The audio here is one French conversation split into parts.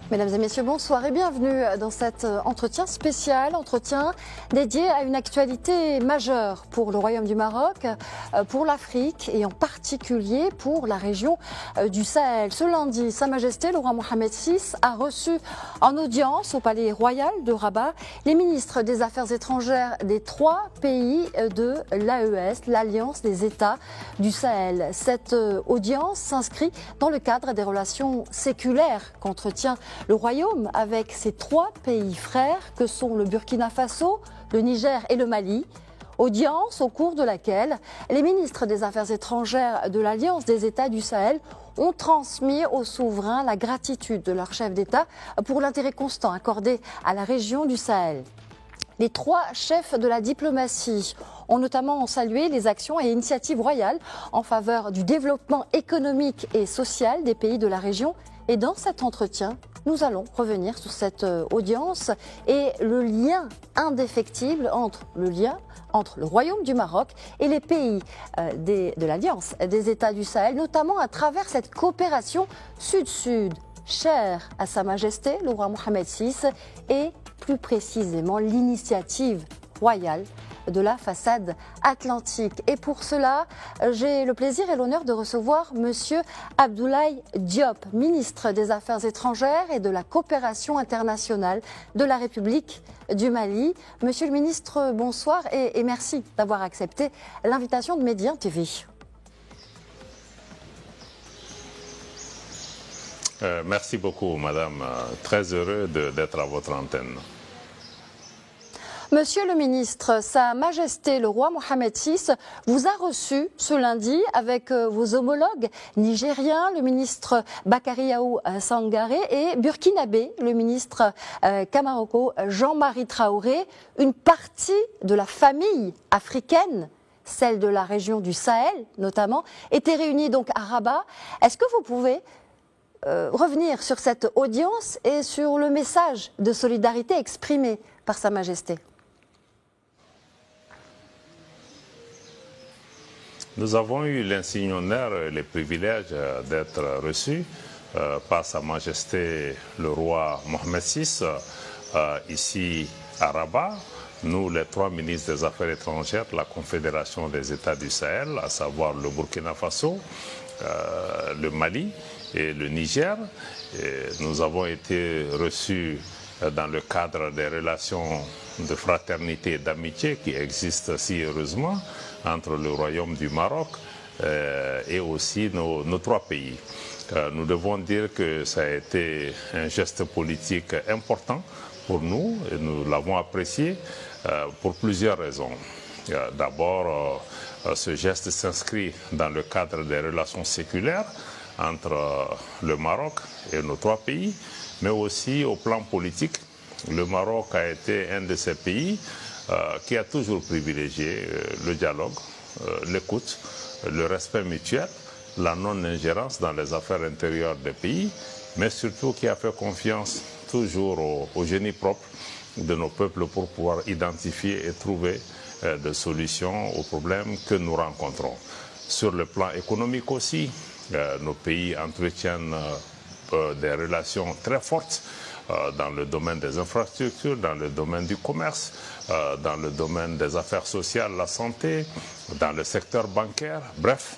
Mesdames et messieurs, bonsoir et bienvenue dans cet entretien spécial, entretien dédié à une actualité majeure pour le Royaume du Maroc, pour l'Afrique et en particulier pour la région du Sahel. Ce lundi, Sa Majesté le roi Mohamed VI a reçu en audience au Palais Royal de Rabat les ministres des Affaires étrangères des 3 pays de l'AES, l'Alliance des États du Sahel. Cette audience s'inscrit dans le cadre des relations séculaires qu'entretient le Royaume avec ses 3 pays frères que sont le Burkina Faso, le Niger et le Mali. Audience au cours de laquelle les ministres des Affaires étrangères de l'Alliance des États du Sahel ont transmis aux souverains la gratitude de leur chef d'État pour l'intérêt constant accordé à la région du Sahel. Les 3 chefs de la diplomatie ont notamment salué les actions et initiatives royales en faveur du développement économique et social des pays de la région. Et dans cet entretien, nous allons revenir sur cette audience et le lien indéfectible entre le Royaume du Maroc et les pays de l'Alliance des États du Sahel, notamment à travers cette coopération sud-sud, chère à Sa Majesté le roi Mohamed VI, et plus précisément l'initiative royale de la façade atlantique. Et pour cela, j'ai le plaisir et l'honneur de recevoir Monsieur Abdoulaye Diop, ministre des Affaires étrangères et de la coopération internationale de la République du Mali. Monsieur le ministre, bonsoir et merci d'avoir accepté l'invitation de Médien TV. Merci beaucoup, madame. Très heureux d'être à votre antenne. Monsieur le ministre, Sa Majesté le roi Mohamed VI vous a reçu ce lundi avec vos homologues nigériens, le ministre Bakariaou Sangaré, et burkinabé, le ministre Kamaroko Jean-Marie Traoré. Une partie de la famille africaine, celle de la région du Sahel notamment, était réunie donc à Rabat. Est-ce que vous pouvez revenir sur cette audience et sur le message de solidarité exprimé par Sa Majesté? Nous avons eu l'insigne honneur et le privilège d'être reçus par Sa Majesté le roi Mohamed VI ici à Rabat. Nous, les 3 ministres des Affaires étrangères de la Confédération des États du Sahel, à savoir le Burkina Faso, le Mali et le Niger. Et nous avons été reçus dans le cadre des relations de fraternité et d'amitié qui existent si heureusement entre le Royaume du Maroc et aussi nos 3 pays. Nous devons dire que ça a été un geste politique important pour nous et nous l'avons apprécié pour plusieurs raisons. D'abord, ce geste s'inscrit dans le cadre des relations séculaires entre le Maroc et nos 3 pays, mais aussi au plan politique. Le Maroc a été un de ces pays qui a toujours privilégié le dialogue, l'écoute, le respect mutuel, la non-ingérence dans les affaires intérieures des pays, mais surtout qui a fait confiance toujours au génie propre de nos peuples pour pouvoir identifier et trouver des solutions aux problèmes que nous rencontrons. Sur le plan économique aussi, nos pays entretiennent des relations très fortes dans le domaine des infrastructures, dans le domaine du commerce, dans le domaine des affaires sociales, la santé, dans le secteur bancaire. Bref,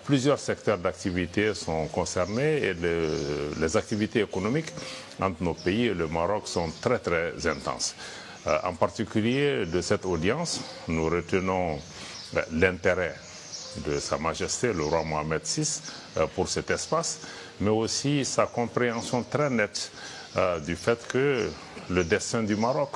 plusieurs secteurs d'activité sont concernés et les activités économiques entre nos pays et le Maroc sont très très intenses. En particulier de cette audience, nous retenons l'intérêt de Sa Majesté le roi Mohamed VI pour cet espace, mais aussi sa compréhension très nette du fait que le destin du Maroc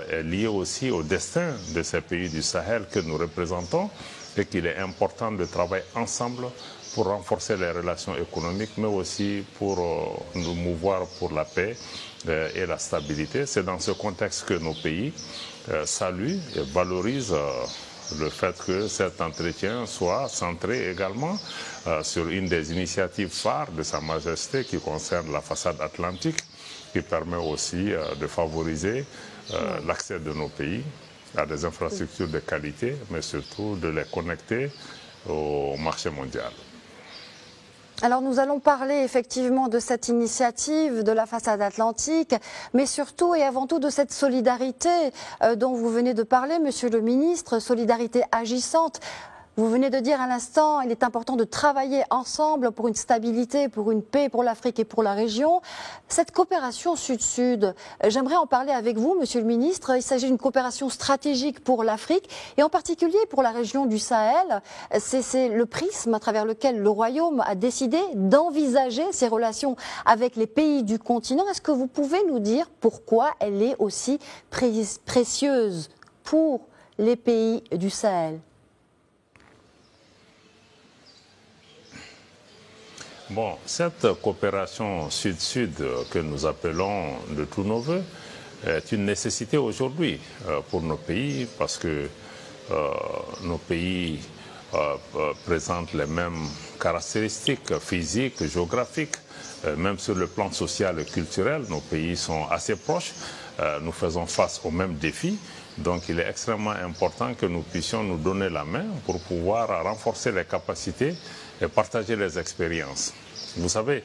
est lié aussi au destin de ces pays du Sahel que nous représentons et qu'il est important de travailler ensemble pour renforcer les relations économiques, mais aussi pour nous mouvoir pour la paix et la stabilité. C'est dans ce contexte que nos pays saluent et valorisent le fait que cet entretien soit centré également sur une des initiatives phares de Sa Majesté qui concerne la façade atlantique, qui permet aussi de favoriser l'accès de nos pays à des infrastructures de qualité, mais surtout de les connecter au marché mondial. Alors nous allons parler effectivement de cette initiative de la façade atlantique, mais surtout et avant tout de cette solidarité dont vous venez de parler, Monsieur le Ministre, solidarité agissante. Vous venez de dire à l'instant, il est important de travailler ensemble pour une stabilité, pour une paix pour l'Afrique et pour la région. Cette coopération Sud-Sud, j'aimerais en parler avec vous, Monsieur le Ministre. Il s'agit d'une coopération stratégique pour l'Afrique et en particulier pour la région du Sahel. C'est le prisme à travers lequel le Royaume a décidé d'envisager ses relations avec les pays du continent. Est-ce que vous pouvez nous dire pourquoi elle est aussi précieuse pour les pays du Sahel ? Bon, cette coopération Sud-Sud que nous appelons de tous nos voeux est une nécessité aujourd'hui pour nos pays parce que nos pays présentent les mêmes caractéristiques physiques, géographiques, même sur le plan social et culturel, nos pays sont assez proches, nous faisons face aux mêmes défis. Donc il est extrêmement important que nous puissions nous donner la main pour pouvoir renforcer les capacités et partager les expériences. Vous savez,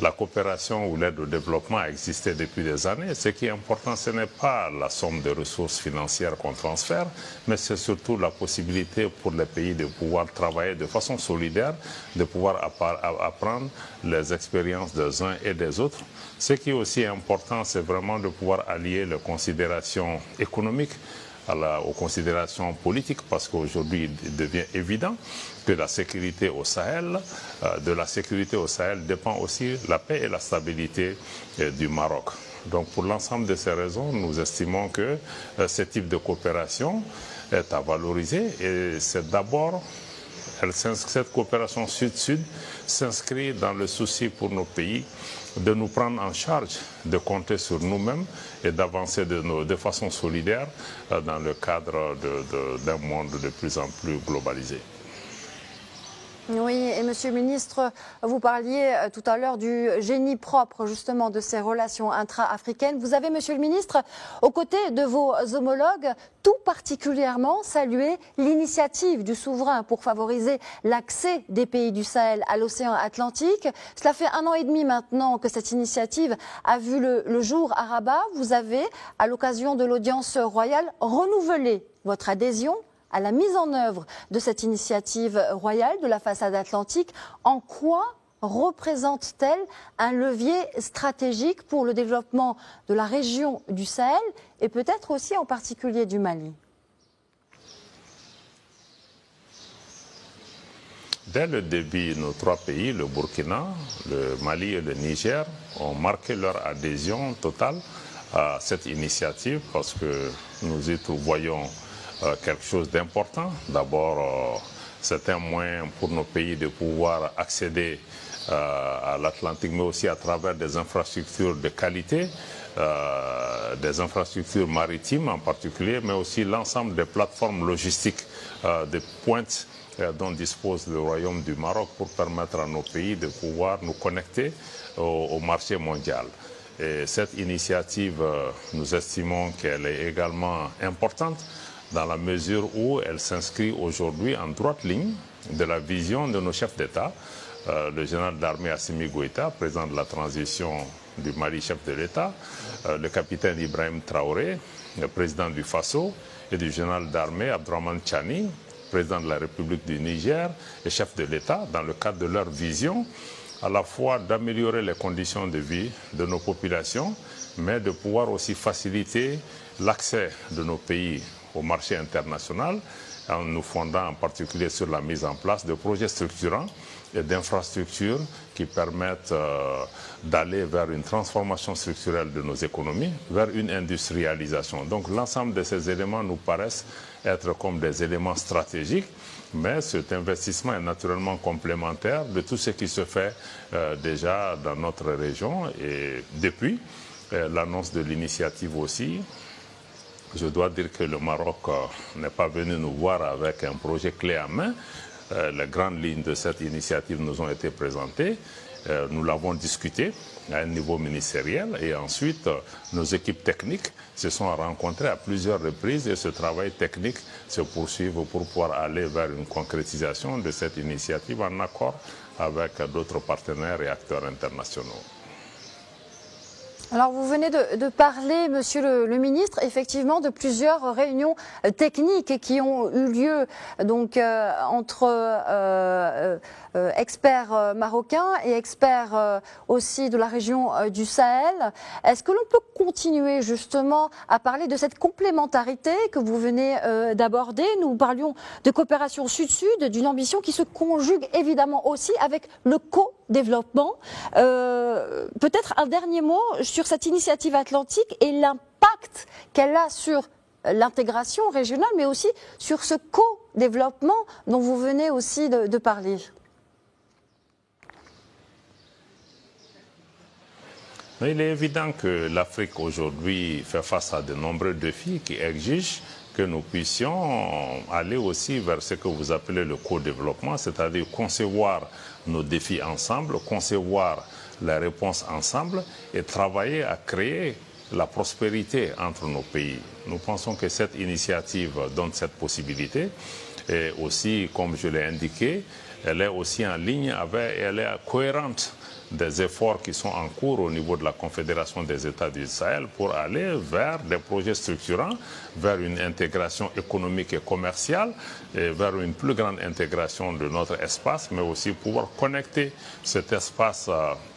la coopération ou l'aide au développement a existé depuis des années. Ce qui est important, ce n'est pas la somme de ressources financières qu'on transfère, mais c'est surtout la possibilité pour les pays de pouvoir travailler de façon solidaire, de pouvoir apprendre les expériences des uns et des autres. Ce qui est aussi important, c'est vraiment de pouvoir allier les considérations économiques aux considérations politiques, parce qu'aujourd'hui, il devient évident que la sécurité au Sahel, de la sécurité au Sahel dépend aussi la paix et la stabilité du Maroc. Donc, pour l'ensemble de ces raisons, nous estimons que ce type de coopération est à valoriser et c'est d'abord, cette coopération Sud-Sud s'inscrit dans le souci pour nos pays de nous prendre en charge, de compter sur nous-mêmes et d'avancer de façon solidaire dans le cadre d'un monde de plus en plus globalisé. Oui, et Monsieur le Ministre, vous parliez tout à l'heure du génie propre justement de ces relations intra-africaines. Vous avez, Monsieur le Ministre, aux côtés de vos homologues, tout particulièrement salué l'initiative du souverain pour favoriser l'accès des pays du Sahel à l'océan Atlantique. Cela fait 1 an et demi maintenant que cette initiative a vu le jour à Rabat. Vous avez, à l'occasion de l'audience royale, renouvelé votre adhésion à la mise en œuvre de cette initiative royale de la façade atlantique. En quoi représente-t-elle un levier stratégique pour le développement de la région du Sahel et peut-être aussi en particulier du Mali? Dès le début, nos 3 pays, le Burkina, le Mali et le Niger, ont marqué leur adhésion totale à cette initiative parce que nous y voyons quelque chose d'important. D'abord, c'est un moyen pour nos pays de pouvoir accéder à l'Atlantique, mais aussi à travers des infrastructures de qualité, des infrastructures maritimes en particulier, mais aussi l'ensemble des plateformes logistiques de pointe dont dispose le Royaume du Maroc pour permettre à nos pays de pouvoir nous connecter au marché mondial. Et cette initiative, nous estimons qu'elle est également importante dans la mesure où elle s'inscrit aujourd'hui en droite ligne de la vision de nos chefs d'État, le général d'armée Assimi Goïta, président de la transition du Mali, chef de l'État, le capitaine Ibrahim Traoré, le président du Faso, et du général d'armée Abdourahmane Tchani, président de la République du Niger et chef de l'État, dans le cadre de leur vision, à la fois d'améliorer les conditions de vie de nos populations, mais de pouvoir aussi faciliter l'accès de nos pays au marché international, en nous fondant en particulier sur la mise en place de projets structurants et d'infrastructures qui permettent d'aller vers une transformation structurelle de nos économies, vers une industrialisation. Donc l'ensemble de ces éléments nous paraissent être comme des éléments stratégiques, mais cet investissement est naturellement complémentaire de tout ce qui se fait déjà dans notre région. Et depuis l'annonce de l'initiative aussi, je dois dire que le Maroc n'est pas venu nous voir avec un projet clé en main. Les grandes lignes de cette initiative nous ont été présentées. Nous l'avons discuté à un niveau ministériel et ensuite nos équipes techniques se sont rencontrées à plusieurs reprises et ce travail technique se poursuit pour pouvoir aller vers une concrétisation de cette initiative en accord avec d'autres partenaires et acteurs internationaux. Alors vous venez de parler, Monsieur le Ministre, effectivement de plusieurs réunions techniques qui ont eu lieu donc entre experts marocains et experts aussi de la région du Sahel. Est-ce que l'on peut continuer justement à parler de cette complémentarité que vous venez d'aborder? Nous parlions de coopération sud-sud, d'une ambition qui se conjugue évidemment aussi avec le co-développement. Peut-être un dernier mot sur cette initiative atlantique et l'impact qu'elle a sur l'intégration régionale, mais aussi sur ce co-développement dont vous venez aussi de parler. Mais il est évident que l'Afrique aujourd'hui fait face à de nombreux défis qui exigent que nous puissions aller aussi vers ce que vous appelez le co-développement, c'est-à-dire concevoir nos défis ensemble, concevoir la réponse ensemble et travailler à créer la prospérité entre nos pays. Nous pensons que cette initiative donne cette possibilité et aussi, comme je l'ai indiqué, elle est aussi en ligne avec, elle est cohérente des efforts qui sont en cours au niveau de la Confédération des États du Sahel pour aller vers des projets structurants, vers une intégration économique et commerciale, et vers une plus grande intégration de notre espace, mais aussi pouvoir connecter cet espace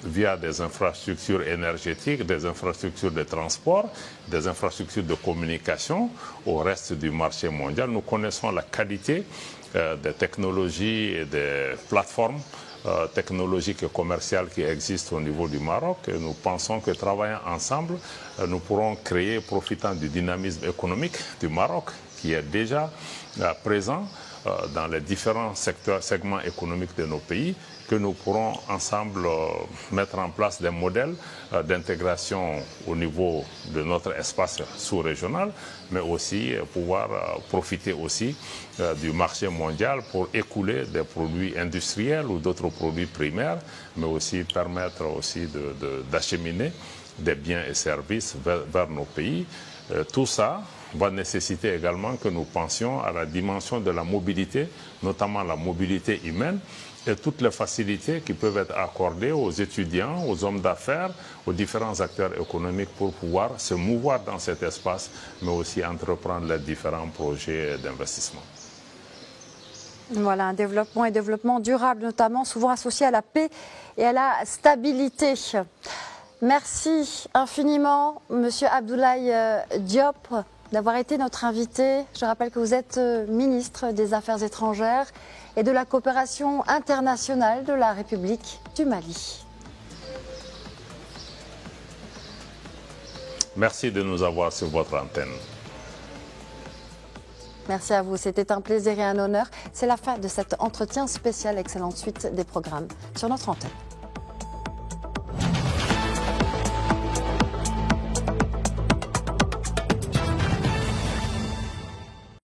via des infrastructures énergétiques, des infrastructures de transport, des infrastructures de communication au reste du marché mondial. Nous connaissons la qualité des technologies et des plateformes technologiques et commerciales qui existent au niveau du Maroc. Et nous pensons que travaillant ensemble, nous pourrons créer, profitant du dynamisme économique du Maroc, qui est déjà présent dans les différents segments économiques de nos pays, que nous pourrons ensemble mettre en place des modèles d'intégration au niveau de notre espace sous-régional, mais aussi pouvoir profiter aussi du marché mondial pour écouler des produits industriels ou d'autres produits primaires, mais aussi permettre aussi d'acheminer des biens et services vers nos pays. Tout ça va nécessiter également que nous pensions à la dimension de la mobilité, notamment la mobilité humaine, et toutes les facilités qui peuvent être accordées aux étudiants, aux hommes d'affaires, aux différents acteurs économiques pour pouvoir se mouvoir dans cet espace, mais aussi entreprendre les différents projets d'investissement. Voilà, un développement durable, notamment souvent associé à la paix et à la stabilité. Merci infiniment, Monsieur Abdoulaye Diop, d'avoir été notre invité. Je rappelle que vous êtes ministre des Affaires étrangères et de la coopération internationale de la République du Mali. Merci de nous avoir sur votre antenne. Merci à vous, c'était un plaisir et un honneur. C'est la fin de cet entretien spécial. Excellente suite des programmes sur notre antenne.